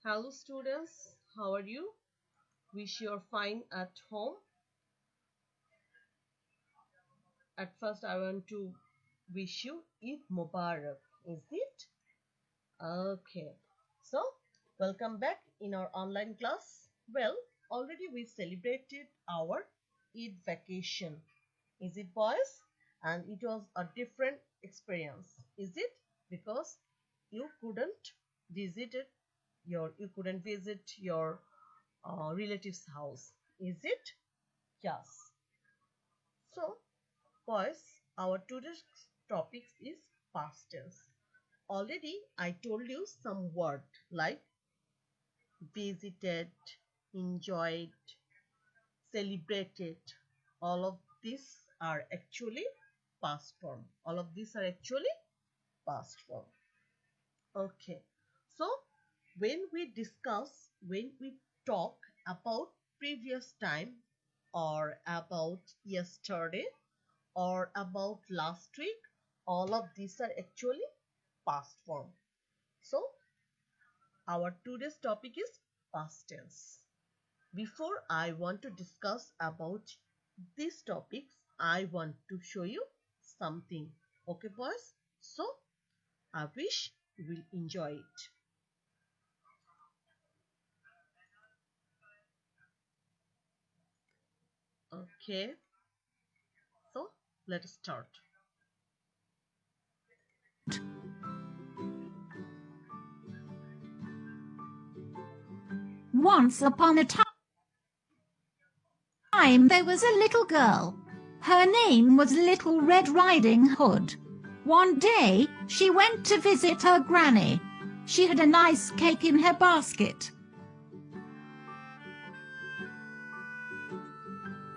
Hello students, how are you? Wish you're fine at home. At first I want to wish you Eid Mubarak, is it? Okay. So, welcome back in our online class. Well, already we celebrated our Eid vacation. Is it boys? And it was a different experience. Is it? Because you couldn't visit it, you couldn't visit your relative's house. Is it? Yes. So, boys, our today's topic is past tense. Already, I told you some word like visited, enjoyed, celebrated. All of these are actually past form. All of these are actually past form. Okay. So, when we talk about previous time or about yesterday or about last week, all of these are actually past form. So, our today's topic is past tense. Before I want to discuss about these topics, I want to show you something. Okay, boys? So, I wish you will enjoy it. Okay, so let us start. Once upon a time there was a little girl. Her name was Little Red Riding Hood. One day, she went to visit her granny. She had a nice cake in her basket.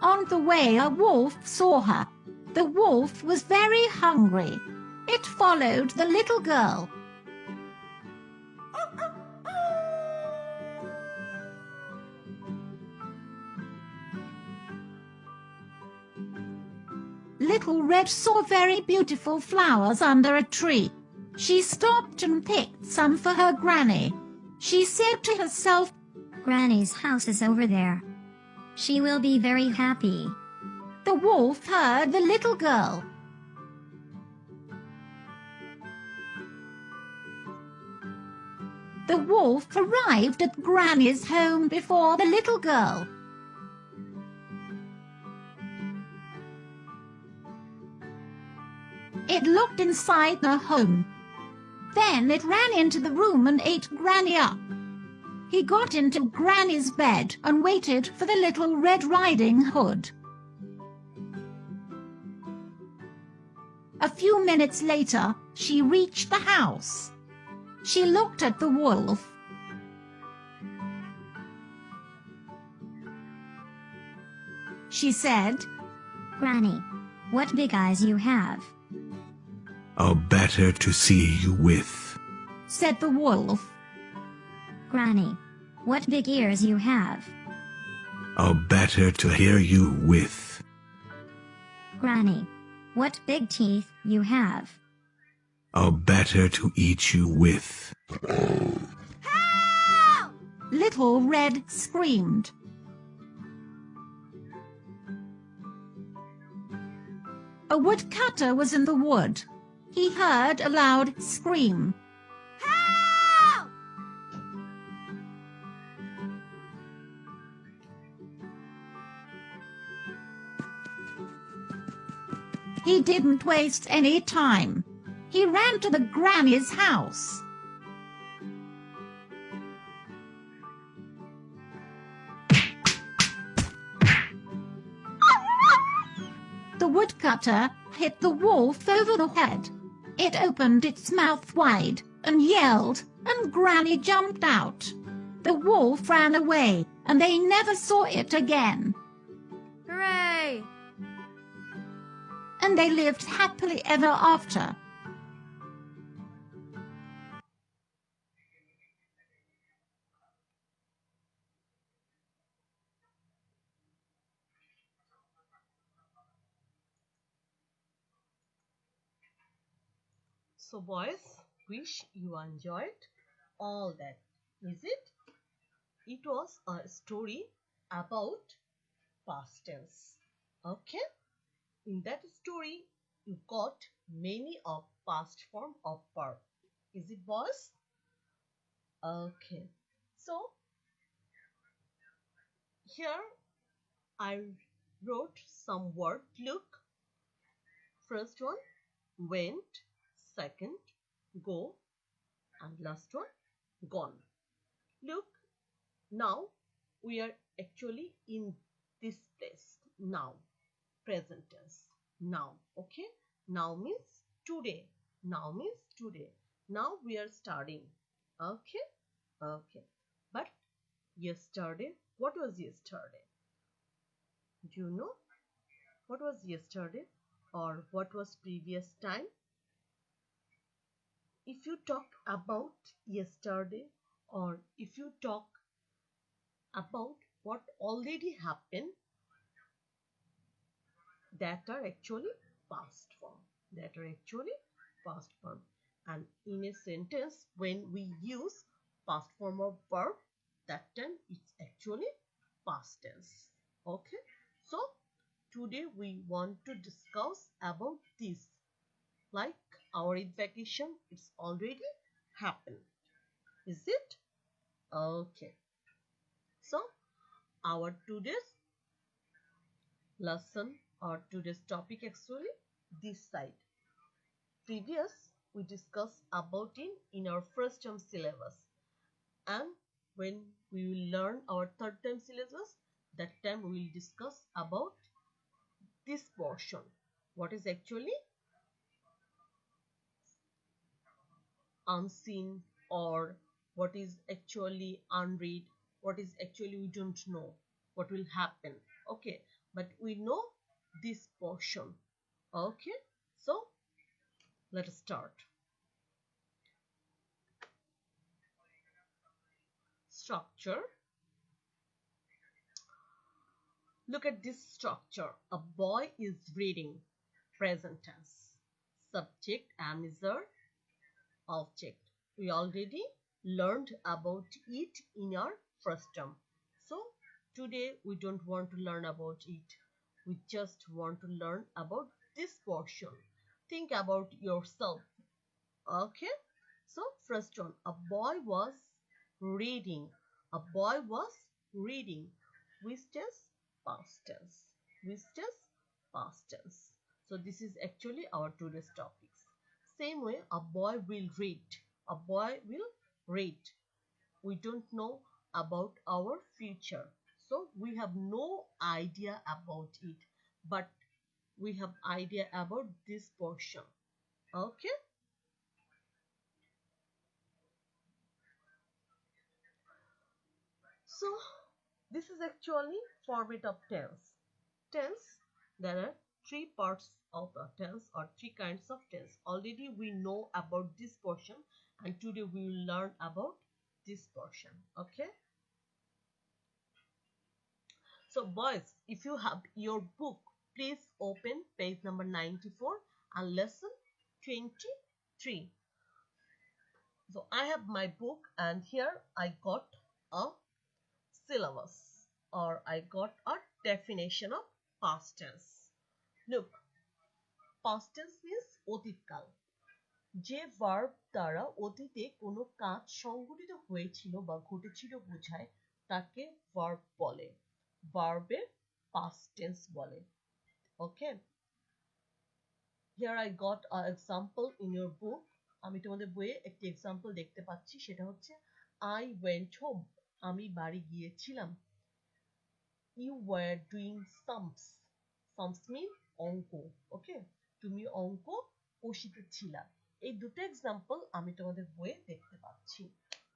On the way, a wolf saw her. The wolf was very hungry. It followed the little girl. Little Red saw very beautiful flowers under a tree. She stopped and picked some for her granny. She said to herself, Granny's house is over there. She will be very happy. The wolf heard the little girl. The wolf arrived at Granny's home before the little girl. It looked inside the home. Then it ran into the room and ate Granny up. He got into Granny's bed and waited for the Little Red Riding Hood. A few minutes later, she reached the house. She looked at the wolf. She said, Granny, what big eyes you have. "Oh, better to see you with," said the wolf. Granny, what big ears you have. "Oh, better to hear you with." Granny, what big teeth you have. "Oh, better to eat you with." Little Red screamed. A woodcutter was in the wood. He heard a loud scream. Help! He didn't waste any time. He ran to the granny's house. The woodcutter hit the wolf over the head. It opened its mouth wide and yelled, and Granny jumped out. The wolf ran away, and they never saw it again. Hooray! And they lived happily ever after. So, boys, wish you enjoyed all that. Is it? it was a story about past tense. Okay, in that story you got many of past form of verb. Is it, boys? Okay, so here I wrote some word. Look, first one went, second go, and last one gone. Look, now we are actually in this place. Now, present tense. Now, okay? Now means today. Now means today. Now we are studying. Okay? Okay. But yesterday, what was yesterday? Do you know? What was yesterday? Or what was previous time? If you talk about yesterday, or if you talk about what already happened, that are actually past form. That are actually past form. And in a sentence, when we use past form of verb, that time it's actually past tense. Okay, so today we want to discuss about this. Like our Eid vacation, it's already happened. Is it? Okay. So our today's lesson or today's topic actually this side. Previous we discussed about it in our first term syllabus, and when we will learn our third term syllabus, that time we will discuss about this portion. What is actually unseen, or what is actually unread, what is actually we don't know what will happen. Okay, but we know this portion. Okay, so let us start. Structure. Look at this structure. A boy is reading. Present tense. Subject am is our object. We already learned about it in our first term. So today we don't want to learn about it. We just want to learn about this portion. Think about yourself. Okay. So first one, a boy was reading. A boy was reading. Which tense? Past tense. Which tense? Past tense. So this is actually our today's topics. Same way, a boy will read. A boy will read. We don't know about our future. So we have no idea about it. But we have idea about this portion. Okay. So this is actually format of tense. Tense, there are three parts of a tense or three kinds of tense. Already we know about this portion, and today we will learn about this portion. Okay. So boys, if you have your book, please open page number 94 and lesson 23. So I have my book, and here I got a syllabus, or I got a definition of past tense. Look, past tense means অতীতকাল। যে verb দ্বারা অতীতে কোনো কাজ সংঘটিত হয়েছিল বা ঘটেছিল বোঝায় তাকে ভার্ব বলে। ভার্বের past tense বলে। Okay, here I got an example in your book. আমি তোমাদের বইয়ে একটি এক্সাম্পল দেখতে পাচ্ছি, সেটা হচ্ছে I went home. আমি বাড়ি গিয়েছিলাম। You were doing sums. Sums mean অঙ্ক। ওকে, তুমি অঙ্ক কষিতেছিলা। এই দুটো এক্সাম্পল আমি তোমাদের বইয়ে দেখতে পাচ্ছি।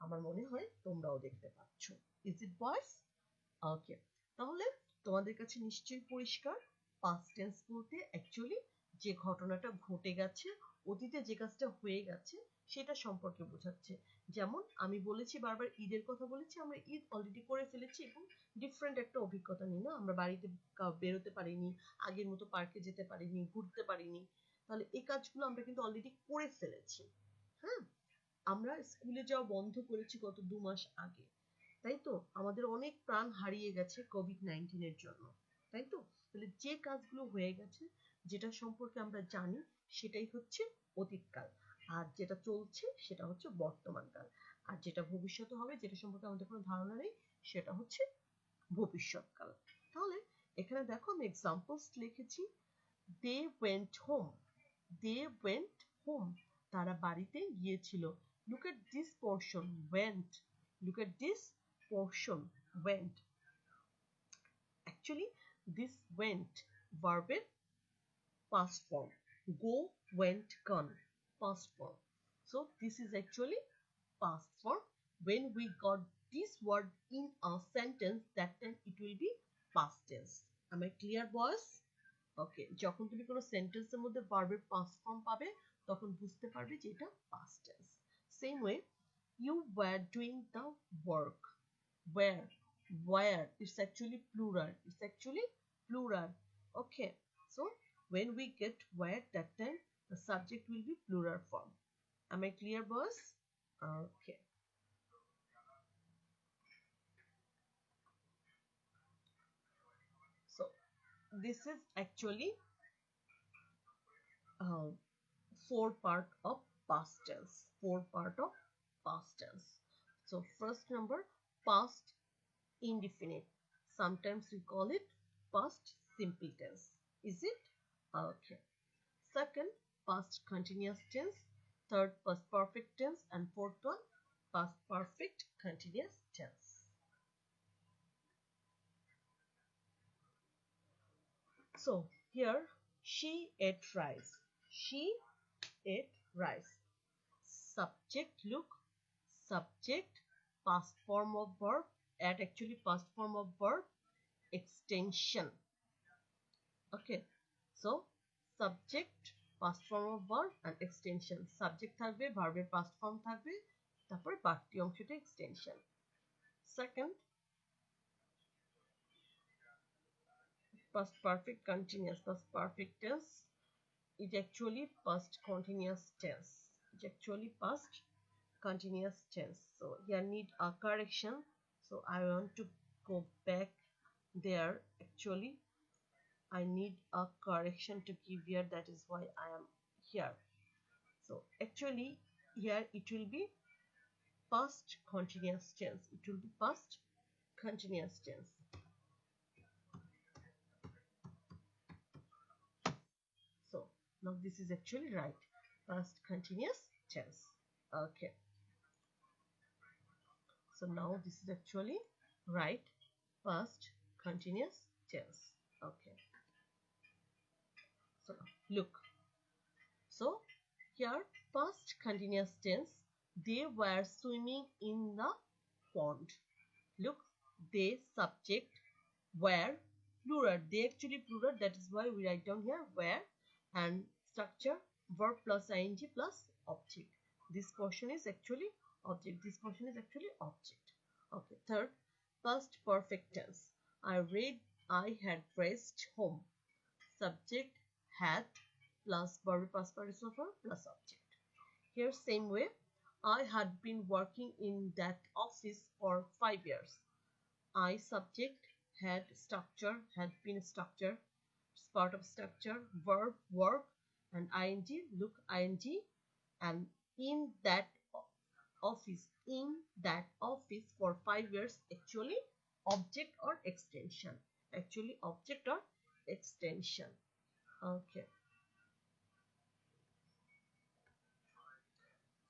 আমার মনে হয় তোমরাও দেখতে পাচ্ছ। Is it boys? Okay, তাহলে তোমাদের কাছে নিশ্চয়ই পরিষ্কার past tense বলতে অ্যাকচুয়ালি যে ঘটনাটা ঘটে গেছে, অতীতে যে কাজটা হয়ে গেছে সেটা সম্পর্কে বোঝাচ্ছে। যেমন আমি বলেছি বারবার ঈদের কথা বলেছি, আমরা ঈদ অলরেডি করে ফেলেছি এবং ডিফারেন্ট একটা অভিজ্ঞতা নিয়ে না আমরা বাড়িতে বেরোতে পারিনি, আগের মতো পার্কে যেতে পারিনি, ঘুরতে পারিনি। তাহলে এই কাজগুলো আমরা কিন্তু অলরেডি করে ফেলেছি। হ্যাঁ, আমরা স্কুলে যাওয়া বন্ধ করেছি গত 2 মাস আগে। তাই তো আমাদের অনেক প্রাণ হারিয়ে গেছে কোভিড-19 এর জন্য, তাই তো? তাহলে যে কাজগুলো হয়ে গেছে, যেটা সম্পর্কে আমরা জানি, সেটাই হচ্ছে অতীতকাল, আর যেটা চলছে সেটা হচ্ছে বর্তমানকাল, আর যেটা ভবিষ্যতে হবে, যেটা সম্পর্কে আমাদের কোনো ধারণা নেই, সেটা হচ্ছে ভবিষ্যৎকাল। তাহলে এখানে দেখো আমি এক্সাম্পলস লিখেছি। They went home, they went home, তারা বাড়িতে গিয়েছিল। Look at this portion, went, look at this portion, went. Actually this went verb এর past form, go, went, gone, past form. So this is actually past form. When we got this word in a sentence, that time it will be past tense. Am I clear boys? Okay, যখন তুমি কোনো সেন্টেন্সের মধ্যে ভার্বের past form পাবে তখন বুঝতে পারবে যে এটা past tense. Same way, you were doing the work. Where, it's actually plural, it's actually plural. Okay, so when we get where, that time the subject will be plural form. Am I clear boys? Okay, so this is actually four part of past tense, so first number, past indefinite, sometimes we call it past simple tense, is it? Okay, second, past continuous tense, third, past perfect tense, and fourth one, past perfect continuous tense. So here, she ate rice, she ate rice. Subject, look, subject, past form of verb, at actually past form of verb, extension. Okay, so subject, past form of verb and extension. Subject থাকবে, ভার্বের past form থাকবে, তারপর বাকি অংশটা extension. Second, past perfect continuous, past perfect tense, it actually past continuous tense, it actually past continuous tense. So here need a correction, so I want to go back there. Actually I need a correction to give here, that is why I am here. So actually here it will be past continuous tense, it will be past continuous tense. So now this is actually right, past continuous tense. Okay, so now this is actually right, past continuous tense. Okay, so look, so here past continuous tense, they were swimming in the pond. Look, they, subject, were, plural, they actually plural, that is why we write down here were, and structure, verb plus ing plus object. This portion is actually object, this portion is actually object. Okay, third, past perfect tense, I had raced home. Subject, had, plus verb past participle verb plus object. Here same way, I had been working in that office for 5 years. I, subject, had, structure, had been structure, it's part of structure, verb, work, and ing, look, ing, and in that office, in that office for 5 years, actually object or extension, actually object or extension. Okay,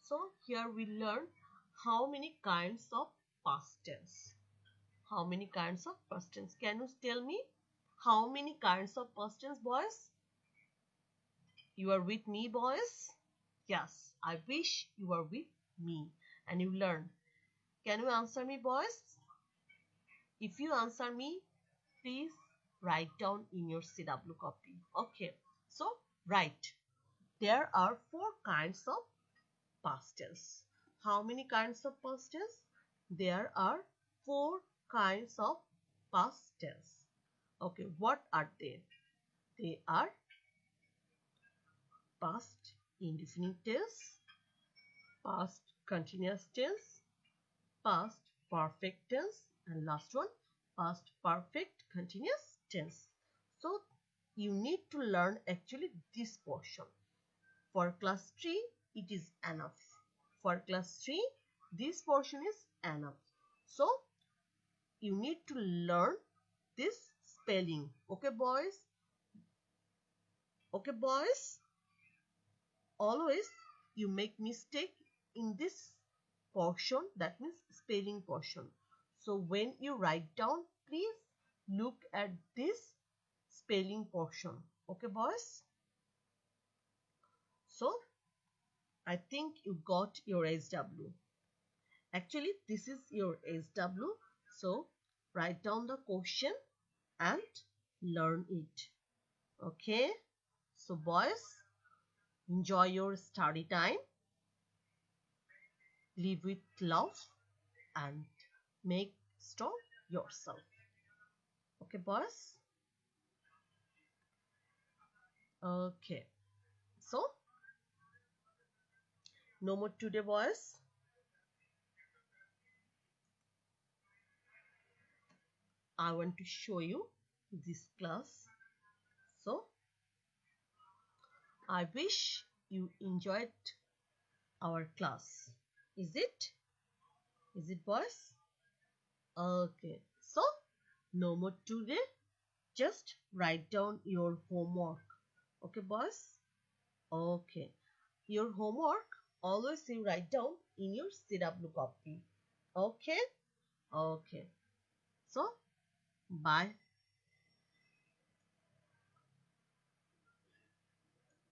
so here we learn how many kinds of past tense. How many kinds of past tense? Can you tell me how many kinds of past tense, boys? You are with me, boys? Yes, I wish you were with me and you learn. Can you answer me, boys? If you answer me, please write down in your CW copy. Okay, so write. There are 4 kinds of past tense. How many kinds of past tense? There are 4 kinds of past tense. Okay, what are they? They are past indefinite tense, past continuous tense, past perfect tense, and last one, past perfect continuous tense. So you need to learn actually this portion. For class 3, it is enough. For class 3, this portion is enough. So you need to learn this spelling. Okay, boys? Okay, boys? Always you make mistake in this portion, that means spelling portion. So when you write down, please look at this spelling portion. Okay, boys? So I think you got your SW. Actually, this is your SW. So write down the question and learn it. Okay? So boys, enjoy your study time. Live with love and make strong yourself. Okay, boys? Okay. So, no more today, boys. I want to show you this class. So, I wish you enjoyed our class. Is it? Is it, boys? Okay. So, no more today. Just write down your homework. Okay, boys? Okay. Your homework, always you write down in your CW copy. Okay? Okay. So, bye